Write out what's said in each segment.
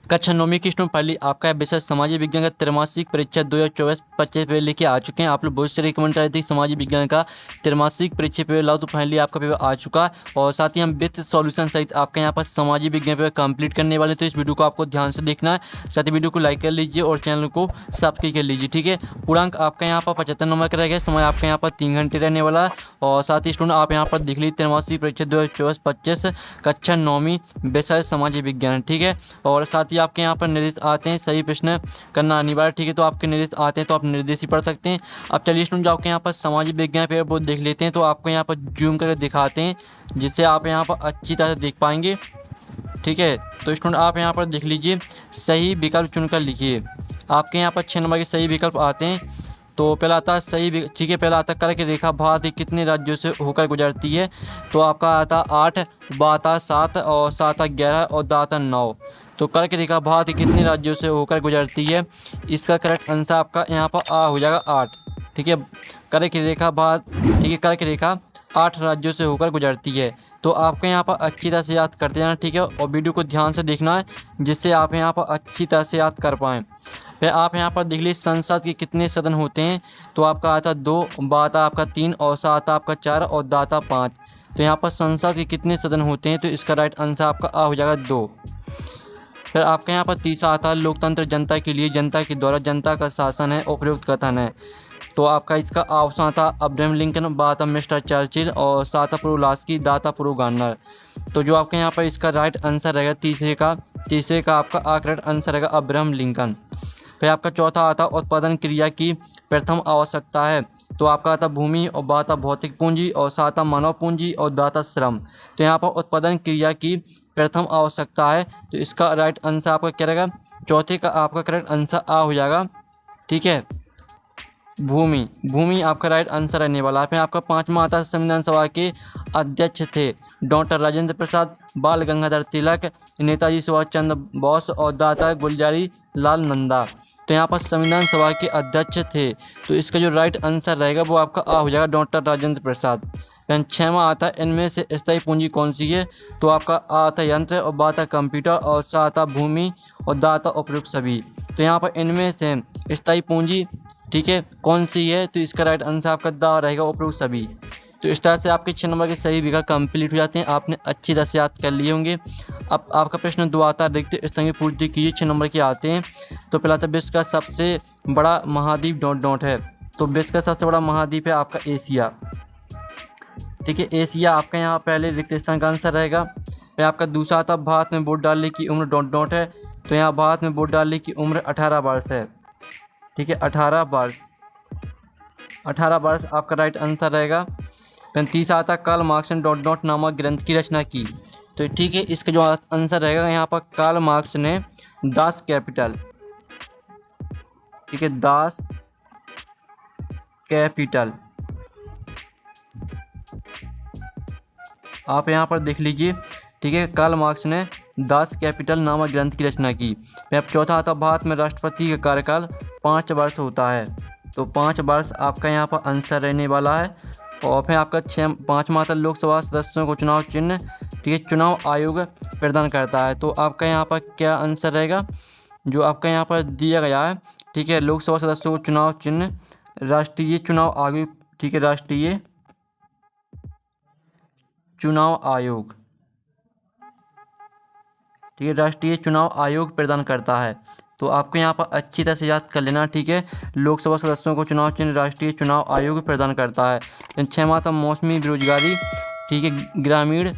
कक्षा नौवीं की स्टूडेंट पहली आपका विषय सामाजिक विज्ञान का त्रैमासिक परीक्षा 2024-25 पेपर लेके आ चुके हैं। आप लोग बहुत से रिकमेंड कर रहे थे सामाजिक विज्ञान का त्रैमासिक परीक्षा पेपर लाओ, तो फाइनली आपका पेपर आ चुका है और साथ ही हम विथ सॉल्यूशन सहित आपके यहाँ पर सामाजिक विज्ञान पेपर कंप्लीट करने वाले। तो इस वीडियो को आपको ध्यान से देखना है, साथ ही वीडियो को लाइक कर लीजिए और चैनल को सब्सक्राइब कर लीजिए। ठीक है, पूर्णांक आपका यहाँ पर 75 नंबर का रहेगा, समय आपका यहाँ पर 3 घंटे रहने वाला है। और साथ ही स्टूडेंट आप यहाँ पर देख लीजिए त्रैमासिक परीक्षा 2024-25 कक्षा नौवीं विषय सामाजिक विज्ञान। ठीक है, और साथ ही आपके यहाँ पर निर्देश आते हैं, सही प्रश्न करना अनिवार्य। ठीक है, तो आपके निर्देश आते हैं तो आप निर्देश ही पढ़ सकते हैं। अब चलिए स्टूडेंट जो आपके यहाँ पर सामाजिक विज्ञान पेपर वो देख लेते हैं, तो आपको यहाँ पर जूम करके दिखाते हैं जिससे आप यहाँ पर अच्छी तरह से देख पाएंगे। ठीक है, तो स्टूडेंट आप यहाँ पर देख लीजिए, सही विकल्प चुनकर लिखिए। आपके यहाँ पर 6 नंबर के सही विकल्प आते हैं। तो पहला आता है सही, ठीक है, पहला आता है कर्क रेखा भारत कितने राज्यों से होकर गुजरती है। तो आपका आता 8, ब आता 7 और 7 11 और द आता 9। तो कर्क रेखा भारत कितने राज्यों से होकर गुजरती है, इसका करेक्ट आंसर आपका यहाँ पर आ हो जाएगा 8। ठीक है, कर्क रेखा भारत, ठीक है, कर्क रेखा 8 राज्यों से होकर गुजरती है। तो आपको यहाँ पर अच्छी तरह से याद करते जाना। ठीक है, और वीडियो को ध्यान से देखना है जिससे आप यहाँ पर अच्छी तरह से याद कर पाएँ। फिर आप यहाँ पर देख लीजिए संसद के कितने सदन होते हैं। तो आपका आता 2, ब आता आपका 3 और सा आता आपका 4 और द आता 5। तो यहाँ पर संसद के कितने सदन होते हैं, तो इसका राइट आंसर आपका आ हो जाएगा 2। फिर आपके यहाँ पर तीसरा आता है लोकतंत्र जनता के लिए, जनता के द्वारा, जनता का शासन है, उपयुक्त कथन है। तो आपका इसका ऑप्शन आता अब्राहम लिंकन, ब आता मिस्टर चर्चिल और सा आता प्रोलास्की, द आता प्रो गार्नर। तो जो आपके यहाँ पर इसका राइट आंसर रहेगा तीसरे का आपका करेक्ट आंसर रहेगा अब्राहम लिंकन। फिर आपका चौथा आता उत्पादन क्रिया की प्रथम आवश्यकता है। तो आपका आता भूमि और ब आता भौतिक पूंजी और सा आता मानव पूंजी और द आता श्रम। तो यहाँ पर उत्पादन क्रिया की प्रथम आवश्यकता है, तो इसका राइट आंसर आपका क्या रहेगा, चौथे का आपका करेक्ट आंसर आ हो जाएगा। ठीक है, भूमि आपका राइट आंसर रहने वाला है। फिर आपका पांचवा आता है संविधान सभा के अध्यक्ष थे डॉक्टर राजेंद्र प्रसाद, बाल गंगाधर तिलक, नेताजी सुभाष चंद्र बोस और दाता गुलजारी लाल नंदा। तो यहाँ पर संविधान सभा के अध्यक्ष थे, तो इसका जो राइट आंसर रहेगा वो आपका आ हो जाएगा डॉक्टर राजेंद्र प्रसाद। फिर 6वां आता है इनमें से स्थायी पूंजी कौन सी है। तो आपका आ आता यंत्र और ब आता कंप्यूटर और सा आता भूमि और द आता उपयुक्त सभी। तो यहाँ पर इनमें से स्थायी पूंजी, ठीक है, कौन सी है, तो इसका राइट आंसर आपका द रहेगा उपयुक्त सभी। तो इस तरह से आपके 6 नंबर के सही विकल्प कंप्लीट हो जाते हैं। आपने अच्छी तरह से याद कर लिए होंगे। अब आपका प्रश्न 2 आता है, देखते इस तरह की पूर्ति कीजिए। 6 नंबर के आते हैं। तो पहला था विश्व का सबसे बड़ा महाद्वीप डॉट है। तो विश्व का सबसे बड़ा महाद्वीप है आपका एशिया। ठीक है, एशिया आपका यहाँ पहले रिक्त स्थान का आंसर रहेगा। फिर आपका दूसरा आता भारत में वोट डालने की उम्र डॉट है। तो यहाँ भारत में वोट डालने की उम्र 18 वर्ष है। ठीक है, 18 वर्ष आपका राइट आंसर रहेगा। फिर तीसरा आता कार्ल मार्क्स ने डॉट नामक ग्रंथ की रचना की। तो ठीक है, इसका जो आंसर रहेगा यहाँ पर कार्ल मार्क्स ने दास कैपिटल, ठीक है, दास कैपिटल आप यहाँ पर देख लीजिए। ठीक है, कार्ल मार्क्स ने दास कैपिटल नामक ग्रंथ की रचना की। फिर चौथा आता भारत में राष्ट्रपति का कार्यकाल 5 वर्ष होता है। तो 5 वर्ष आपका यहाँ पर आंसर रहने वाला है। और फिर आपका 5वां आता लोकसभा सदस्यों को चुनाव चिन्ह, ठीक है, चुनाव आयोग प्रदान करता है। तो आपका यहाँ पर क्या आंसर रहेगा, जो आपका यहाँ पर दिया गया है। ठीक है, लोकसभा सदस्यों को चुनाव चिन्ह राष्ट्रीय चुनाव आयोग, ठीक है, राष्ट्रीय चुनाव आयोग, ठीक है, राष्ट्रीय चुनाव आयोग प्रदान करता है। तो आपको यहाँ पर अच्छी तरह से याद कर लेना। ठीक है, लोकसभा सदस्यों को चुनाव चिन्ह राष्ट्रीय चुनाव आयोग प्रदान करता है। 6वां था मौसमी बेरोजगारी, ठीक है, ग्रामीण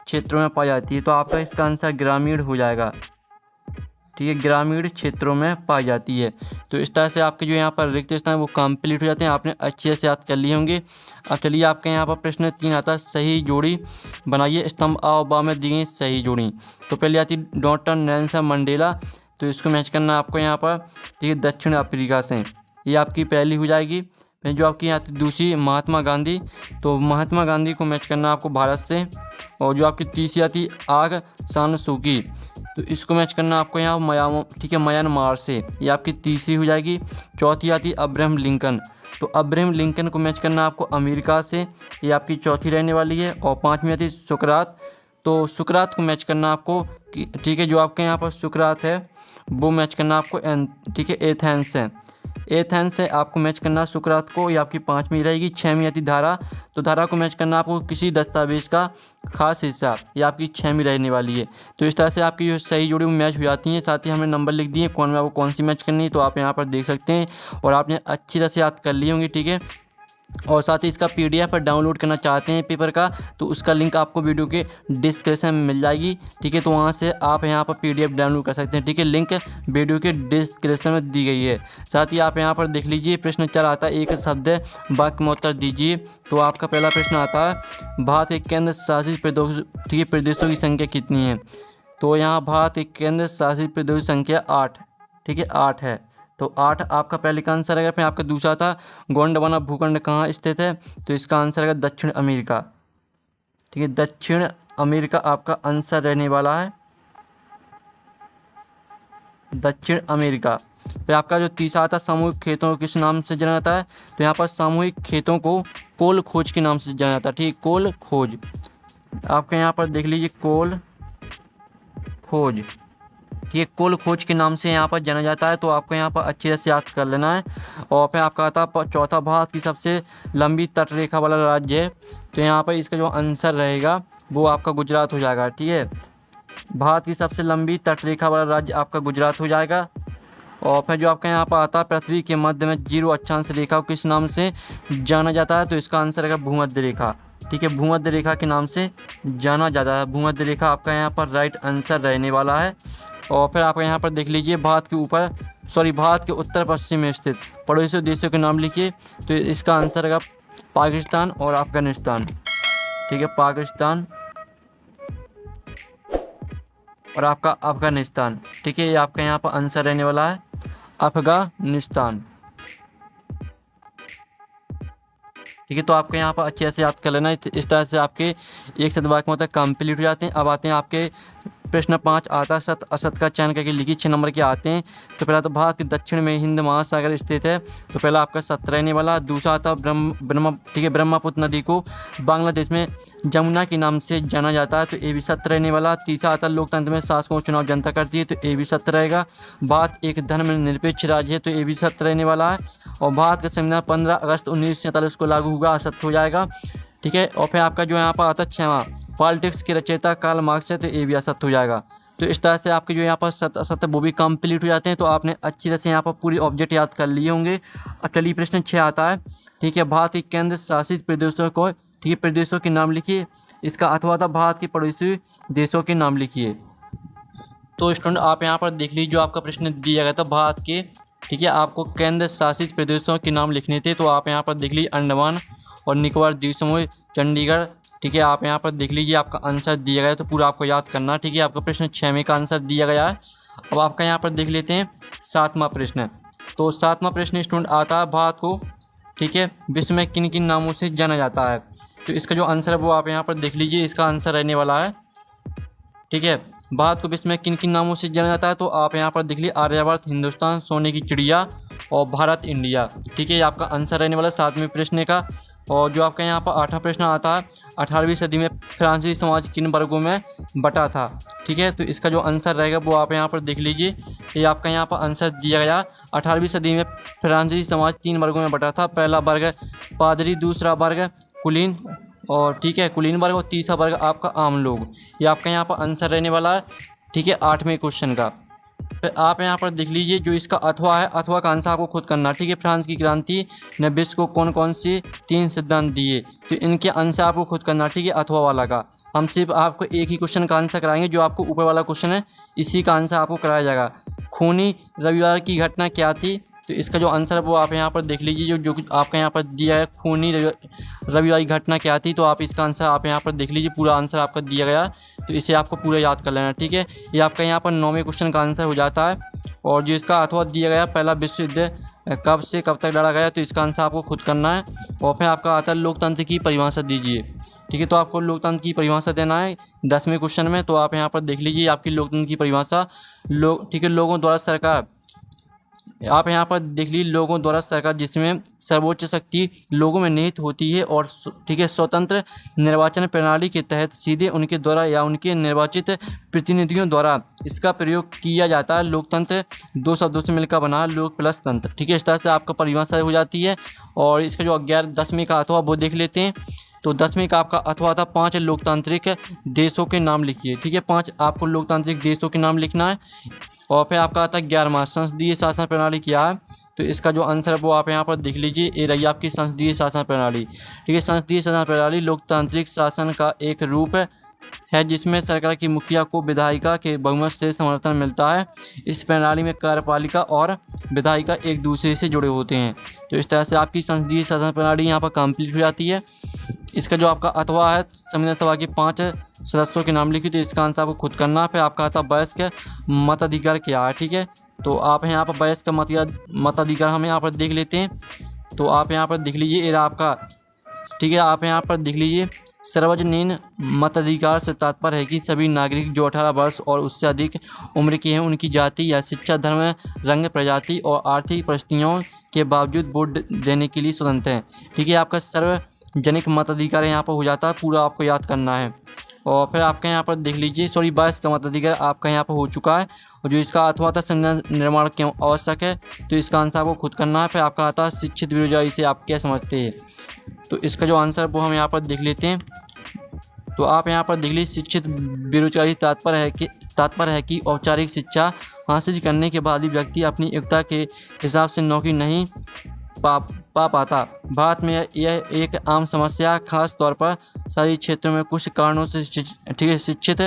क्षेत्रों में पाई जाती है। तो आपका इसका आंसर ग्रामीण हो जाएगा। ठीक है, ग्रामीण क्षेत्रों में पाई जाती है। तो इस तरह से आपके जो यहाँ पर रिक्त स्थान वो कंप्लीट हो जाते हैं। आपने अच्छे से याद कर लिए होंगे। अब चलिए आपके यहाँ पर प्रश्न 3 आता है सही जोड़ी बनाइए, स्तंभ आ और बा में दी गई सही जोड़ी। तो पहले आती डॉक्टर नेल्सन मंडेला। तो इसको मैच करना आपको यहाँ पर, ठीक है, दक्षिण अफ्रीका से, ये आपकी पहली हो जाएगी। फिर जो आपकी आती दूसरी महात्मा गांधी। तो महात्मा गांधी को मैच करना आपको भारत से। और जो आपकी तीसरी आती आग सान सूकी, तो इसको मैच करना आपको यहाँ ठीक है, म्यांमार से, ये आपकी तीसरी हो जाएगी। चौथी आती अब्राहम लिंकन। तो अब्राहम लिंकन को मैच करना आपको अमेरिका से, ये आपकी चौथी रहने वाली है। और 5वीं आती सुकरात। तो सुकरात को मैच करना आपको ठीक है, जो आपके यहाँ पर सुकरात है वो मैच करना आपको ठीक है एथेंस है। एथेंस से आपको मैच करना सुकरात को, ये आपकी 5वीं रहेगी। 6वीं आती धारा, तो धारा को मैच करना आपको किसी दस्तावेज का खास हिस्सा, ये आपकी 6वीं रहने वाली है। तो इस तरह से आपकी जो सही जुड़ी हुई मैच हो जाती हैं। साथ ही हमने नंबर लिख दिए कौन में आपको कौन सी मैच करनी है, तो आप यहाँ पर देख सकते हैं और आपने अच्छी तरह से याद कर ली होंगी। ठीक है, और साथ ही इसका PDF डाउनलोड करना चाहते हैं पेपर का, तो उसका लिंक आपको वीडियो के डिस्क्रिप्शन में मिल जाएगी। ठीक है, तो वहाँ से आप यहाँ पर PDF डाउनलोड कर सकते हैं। ठीक है, लिंक वीडियो के डिस्क्रिप्शन में दी गई है। साथ ही आप यहाँ पर देख लीजिए, प्रश्न 4 आता है, एक शब्द वाक्य में उत्तर दीजिए। तो आपका पहला प्रश्न आता है, भारत के केंद्र शासित प्रदेशों की संख्या कितनी है। तो यहाँ भारत के केंद्र शासित प्रदेशों की संख्या 8, ठीक है 8 है। तो 8 आपका पहले का आंसर है। फिर आपका दूसरा था, गोंडवाना भूखंड कहाँ स्थित है, तो इसका आंसर है दक्षिण अमेरिका। ठीक है, दक्षिण अमेरिका आपका आंसर रहने वाला है, दक्षिण अमेरिका। फिर आपका जो तीसरा था, सामूहिक खेतों को किस नाम से जाना जाता है, तो यहाँ पर सामूहिक खेतों को कोल खोज के नाम से जाना जाता है। ठीक है, कोल खोज, आपके यहाँ पर देख लीजिए कोल खोज, ये कोल खोज के नाम से यहाँ पर जाना जाता है। तो आपको यहाँ पर अच्छी तरह से याद कर लेना है। और फिर आपका आता है चौथा, भारत की सबसे लंबी तटरेखा वाला राज्य है, तो यहाँ पर इसका जो आंसर रहेगा वो आपका गुजरात हो जाएगा। ठीक है, भारत की सबसे लंबी तटरेखा वाला राज्य आपका गुजरात हो जाएगा। और फिर जो आपका यहाँ पर आता है, पृथ्वी के मध्य में 0 अक्षांश रेखा को किस नाम से जाना जाता है, तो इसका आंसर रहेगा भूमध्य रेखा। ठीक है, भूमध्य रेखा के नाम से जाना जाता है। भूमध्य रेखा आपका यहाँ पर राइट आंसर रहने वाला है। और फिर आप यहाँ पर देख लीजिए, भारत के उत्तर पश्चिम में स्थित पड़ोसी देशों के नाम लिखिए, तो इसका आंसर रहेगा पाकिस्तान और अफगानिस्तान। ठीक है, पाकिस्तान और आपका अफगानिस्तान। ठीक है, ये आपका यहाँ पर आंसर रहने वाला है अफगानिस्तान। ठीक है, तो आपको यहाँ पर अच्छे से याद कर लेना। इस तरह से आपके एक शब्द वाक्य मतलब कंप्लीट हो जाते हैं। अब आते हैं आपके प्रश्न 5 आता है, सत असत का चयन करके लिखिए। 6 नंबर के आते हैं। तो पहला तो भारत के दक्षिण में हिंद महासागर स्थित है, तो पहला आपका सत रहने वाला। दूसरा आता ठीक है, ब्रह्मपुत्र नदी को बांग्लादेश में जमुना के नाम से जाना जाता है, तो ये भी सत रहने वाला। तीसरा आता लोकतंत्र में शासकों का चुनाव जनता करती है, तो ये भी सत रहेगा। भारत एक धर्मनिरपेक्ष राज्य है, तो ये भी सत रहने वाला है। और भारत का संविधान 15 अगस्त 1947 को लागू हुआ, असत्य हो जाएगा। ठीक है, और फिर आपका जो यहाँ पर आता है 6वां, पॉलिटिक्स के रचयिता कार्ल मार्क्स है, तो ये भी असत्य हो जाएगा। तो इस तरह से आपके जो यहाँ पर सत्य असत्य वो भी कंप्लीट हो जाते हैं। तो आपने अच्छी तरह से यहाँ पर पूरी ऑब्जेक्ट याद कर लिए होंगे। चलिए प्रश्न 6 आता है। ठीक है, भारत के केंद्र शासित प्रदेशों को, ठीक है, प्रदेशों के नाम लिखिए। इसका अथवा था, भारत के पड़ोसी देशों के नाम लिखिए। तो स्टूडेंट आप यहाँ पर देख लीजिए, जो आपका प्रश्न दिया गया था भारत के, ठीक है, आपको केंद्र शासित प्रदेशों के नाम लिखने थे। तो आप यहाँ पर देख लीजिए, अंडमान और निकोबार द्वीप समूह, चंडीगढ़। ठीक है, आप यहाँ पर देख लीजिए, आपका आंसर दिया गया है, तो पूरा आपको याद करना। ठीक है, आपका प्रश्न 6वें का आंसर दिया गया है। अब आपका यहाँ पर देख लेते हैं 7वां प्रश्न। तो 7वां प्रश्न स्टूडेंट आता है, भारत को, ठीक है, विश्व में किन किन नामों से जाना जाता है। तो इसका जो आंसर है वो आप यहाँ पर देख लीजिए, इसका आंसर रहने वाला है। ठीक है, भारत को विश्व में किन किन नामों से जाना जाता है, तो आप यहाँ पर देख लीजिए, आर्यवर्त, हिंदुस्तान, सोने की चिड़िया और भारत, इंडिया। ठीक है, ये आपका आंसर रहने वाला है 7वें प्रश्न का। और जो आपका यहाँ पर 8वां प्रश्न आता है, 18वीं सदी में फ्रांसीसी समाज किन वर्गों में बटा था। ठीक है, तो इसका जो आंसर रहेगा वो आप यहाँ पर देख लीजिए, ये आपका यहाँ पर आंसर दिया गया। 18वीं सदी में फ्रांसीसी समाज 3 वर्गों में बटा था। पहला वर्ग पादरी, दूसरा वर्ग कुलीन, और ठीक है कुलीन वर्ग, और तीसरा वर्ग आपका आम लोग। ये आपका यहाँ पर आंसर रहने वाला है। ठीक है, 8वें क्वेश्चन का। फिर आप यहाँ पर देख लीजिए, जो इसका अथवा है, अथवा का आंसर आपको खुद करना। ठीक है, फ्रांस की क्रांति ने विश्व को कौन कौन से 3 सिद्धांत दिए, तो इनके आंसर आपको खुद करना। ठीक है, अथवा वाला का हम सिर्फ आपको एक ही क्वेश्चन का आंसर कराएंगे, जो आपको ऊपर वाला क्वेश्चन है इसी का आंसर आपको कराया जाएगा। खूनी रविवार की घटना क्या थी, तो इसका जो आंसर है वो आप यहाँ पर देख लीजिए, जो कुछ आपका यहाँ पर दिया है, खूनी रविवार की घटना क्या थी, तो आप इसका आंसर आप यहाँ पर देख लीजिए, पूरा आंसर आपका दिया गया, तो इसे आपको पूरा याद कर लेना। ठीक है, ये आपका यहाँ पर 9वें क्वेश्चन का आंसर हो जाता है। और जो इसका अथवा दिया गया, पहला विश्व युद्ध कब से कब तक लड़ा गया, तो इसका आंसर आपको खुद करना है। और फिर आपका आता है लोकतंत्र की परिभाषा दीजिए। ठीक है, तो आपको लोकतंत्र की परिभाषा देना है 10वें क्वेश्चन में। तो आप यहाँ पर देख लीजिए, आपकी लोकतंत्र की परिभाषा, ठीक है, लोगों द्वारा सरकार आप यहाँ पर देख लीजिए, लोगों द्वारा सरकार जिसमें सर्वोच्च शक्ति लोगों में निहित होती है और ठीक है, स्वतंत्र निर्वाचन प्रणाली के तहत सीधे उनके द्वारा या उनके निर्वाचित प्रतिनिधियों द्वारा इसका प्रयोग किया जाता है। लोकतंत्र दो शब्दों से मिलकर बना लोक प्लस तंत्र। ठीक है, इस तरह से आपका परिभाषा हो जाती है। और इसका जो 10वीं का अथवा वो देख लेते हैं। तो 10वीं का आपका अथवा था 5 लोकतांत्रिक देशों के नाम लिखिए। ठीक है, 5 आपको लोकतांत्रिक देशों के नाम लिखना है। और फिर आपका आता है 11वां संसदीय शासन प्रणाली क्या है। तो इसका जो आंसर है वो आप यहाँ पर देख लीजिए, ये रही आपकी संसदीय शासन प्रणाली। ठीक है, संसदीय शासन प्रणाली लोकतांत्रिक शासन का एक रूप है जिसमें सरकार की मुखिया को विधायिका के बहुमत से समर्थन मिलता है। इस प्रणाली में कार्यपालिका और विधायिका एक दूसरे से जुड़े होते हैं। तो इस तरह से आपकी संसदीय शासन प्रणाली यहाँ पर कंप्लीट हो जाती है। इसका जो आपका अथवा है संविधान सभा के 5 सदस्यों के नाम लिखिए। तो इसका आंसर आपको खुद करना है। फिर आपका आता वयस्क मताधिकार क्या है। ठीक है, तो आप यहाँ पर वयस्क मताधिकार हम यहाँ पर देख लेते हैं। तो आप यहाँ पर देख लीजिए, ये आपका ठीक है, आप यहाँ पर देख लीजिए, सार्वजनीन मताधिकार से तात्पर्य है कि सभी नागरिक जो 18 वर्ष और उससे अधिक उम्र के हैं उनकी जाति या शिक्षा, धर्म, रंग, प्रजाति और आर्थिक परिस्थितियों के बावजूद वोट देने के लिए स्वतंत्र हैं। ठीक है, आपका सार्वजनिक मताधिकार यहाँ पर हो जाता है, पूरा आपको याद करना है। और फिर आपका यहाँ पर देख लीजिए, सॉरी 22 का मताधिकार आपका यहाँ पर हो चुका है। और जो इसका अथवा था संविधान निर्माण क्यों आवश्यक है, तो इसका आंसर आपको खुद करना है। फिर आपका आता है शिक्षित बेरोजगारी से आप क्या समझते हैं। तो इसका जो आंसर वो हम यहाँ पर देख लेते हैं। तो आप यहाँ पर देख लीजिए, शिक्षित बेरोजगारी तात्पर्य है कि औपचारिक शिक्षा हासिल करने के बाद भी व्यक्ति अपनी योग्यता के हिसाब से नौकरी नहीं पा पाता। भारत में यह एक आम समस्या, खास तौर पर शहरी क्षेत्रों में कुछ कारणों से ठीक है शिक्षित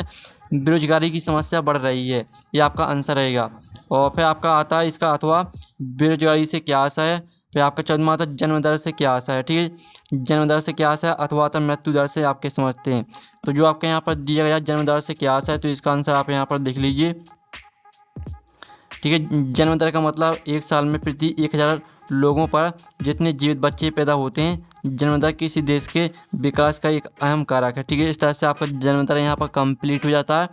बेरोजगारी की समस्या बढ़ रही है। ये आपका आंसर रहेगा। और फिर आपका आता है इसका अथवा बेरोजगारी से क्या आशा है। फिर आपका 14वां आता जन्म दर से क्या आशा है। ठीक है, जन्म दर से क्या आशा है, अथवा आता मृत्यु दर से आपके समझते हैं। तो जो आपके यहाँ पर दिया गया जन्म दर से क्या आशा है, तो इसका आंसर आप यहाँ पर देख लीजिए। ठीक है, जन्म दर का मतलब एक साल में प्रति 1000 लोगों पर जितने जीवित बच्चे पैदा होते हैं। जन्म दर किसी देश के विकास का एक अहम कारक है। ठीक है, इस तरह से आपका जन्म दर यहाँ पर कंप्लीट हो जाता है।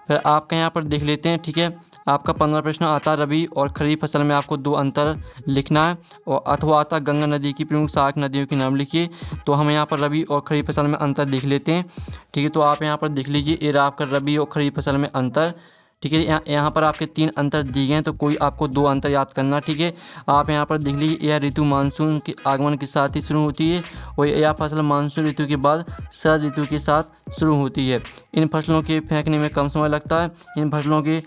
फिर आपका यहाँ पर देख लेते हैं। ठीक है, आपका 15 प्रश्न आता है रबी और खरीफ फसल में आपको 2 अंतर लिखना है। और अथवा आता गंगा नदी की प्रमुख सहायक नदियों के नाम लिखिए। तो हम यहाँ पर रबी और खरीफ फसल में अंतर देख लेते हैं। ठीक है, तो आप यहाँ पर देख लीजिए, ये आपका रबी और खरीफ फसल में अंतर। ठीक है, यहाँ पर आपके 3 अंतर दिए गए हैं, तो कोई आपको 2 अंतर याद करना। ठीक है, आप यहाँ पर देख लीजिए, यह ऋतु मानसून के आगमन के साथ ही शुरू होती है और यह फसल मानसून ऋतु के बाद शरद ऋतु के साथ शुरू होती है। इन फसलों के फेंकने में कम समय लगता है। इन फसलों के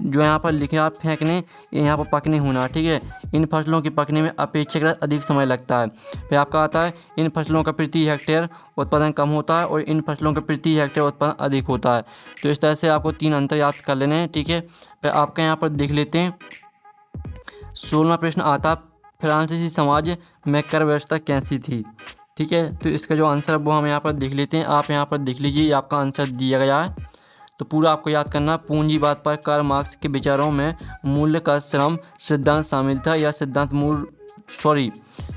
जो यहाँ पर लिखे आप फेंकने, यहाँ पर पकने होना। ठीक है, इन फसलों के पकने में अपेक्षाकृत अधिक समय लगता है। फिर आपका आता है इन फसलों का प्रति हेक्टेयर उत्पादन कम होता है और इन फसलों का प्रति हेक्टेयर उत्पादन अधिक होता है। तो इस तरह से आपको 3 अंतर याद कर लेने हैं। ठीक है, फिर आपका यहाँ पर देख लेते हैं 16वां प्रश्न आता फ्रांसीसी समाज में कर व्यवस्था कैसी थी। ठीक है, तो इसका जो आंसर है वो हम यहाँ पर देख लेते हैं। आप यहाँ पर देख लीजिए, ये आपका आंसर दिया गया है। तो पूरा आपको याद करना। पूंजीवाद पर कार्ल मार्क्स के विचारों में मूल्य का श्रम सिद्धांत शामिल था। यह सिद्धांत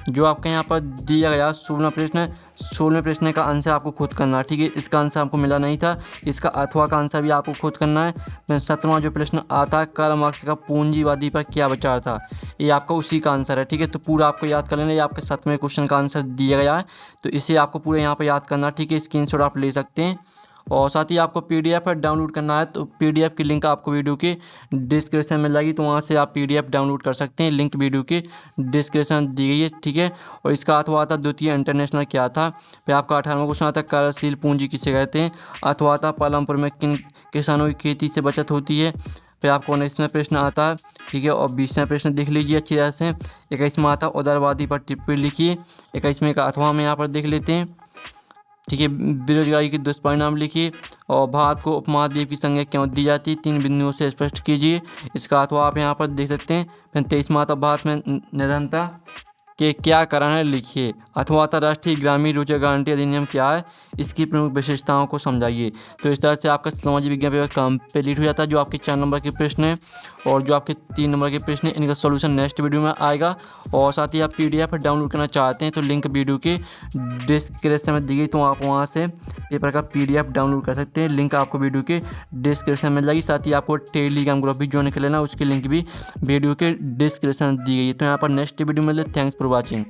जो आपके यहाँ पर दिया गया 16वें प्रश्न का आंसर आपको खुद करना है। ठीक है, इसका आंसर आपको मिला नहीं था, इसका अथवा का आंसर भी आपको खुद करना है। फिर 17वां जो प्रश्न आता है कार्ल मार्क्स का पूंजीवादी पर क्या विचार था, ये आपका उसी का आंसर है। ठीक है, तो पूरा आपको याद कर लेना। ये आपके 7वें क्वेश्चन का आंसर दिया गया है, तो इसे आपको पूरा यहाँ पर याद करना। ठीक है, स्क्रीनशॉट आप ले सकते हैं। और साथ ही आपको PDF डाउनलोड करना है, तो PDF की लिंक आपको वीडियो के डिस्क्रिप्शन में लगेगी, तो वहाँ से आप PDF डाउनलोड कर सकते हैं। लिंक वीडियो के डिस्क्रिप्शन दी गई है। ठीक है, और इसका अथवा आता द्वितीय इंटरनेशनल क्या था। फिर आपका 18वां क्वेश्चन आता कार्यशील पूंजी किसे कहते हैं। अथवा आता पालमपुर में किन किसानों की खेती से बचत होती है। फिर आपको 19वां प्रश्न आता है। ठीक है, और 20वां प्रश्न देख लीजिए अच्छी तरह से। 21वां आता उदारवादी पर टिप्पणी लिखिए। 21वें का अथवा हम यहाँ पर देख लेते हैं। ठीक है, बेरोजगारी के दुष्परिणाम लिखिए। और भारत को उपमहाद्वीप की संज्ञा क्यों दी जाती है, 3 बिंदुओं से स्पष्ट कीजिए। इसका अथवा आप यहाँ पर देख सकते हैं। फिर 23वां आता भारत में निरंतरता के क्या कारण है लिखिए। अथवा अंतर्राष्ट्रीय ग्रामीण रोजगार गारंटी अधिनियम क्या है, इसकी प्रमुख विशेषताओं को समझाइए। तो इस तरह से आपका सामाजिक विज्ञान पेपर कंप्लीट हो जाता है। जो आपके 4 नंबर के प्रश्न हैं और जो आपके 3 नंबर के प्रश्न हैं, इनका सॉल्यूशन नेक्स्ट वीडियो में आएगा। और साथ ही आप PDF डाउनलोड करना चाहते हैं तो लिंक वीडियो के डिस्क्रिप्शन में दी गई, तो आप वहाँ से पेपर का PDF डाउनलोड कर सकते हैं। लिंक आपको वीडियो के डिस्क्रिप्शन में मिल जाएगी। साथ ही आपको टेलीग्राम ग्रुप भी ज्वाइन कर लेना, उसकी लिंक भी वीडियो के डिस्क्रिप्शन दी गई है। तो यहाँ पर नेक्स्ट वीडियो में मिलते। Thanks for watching.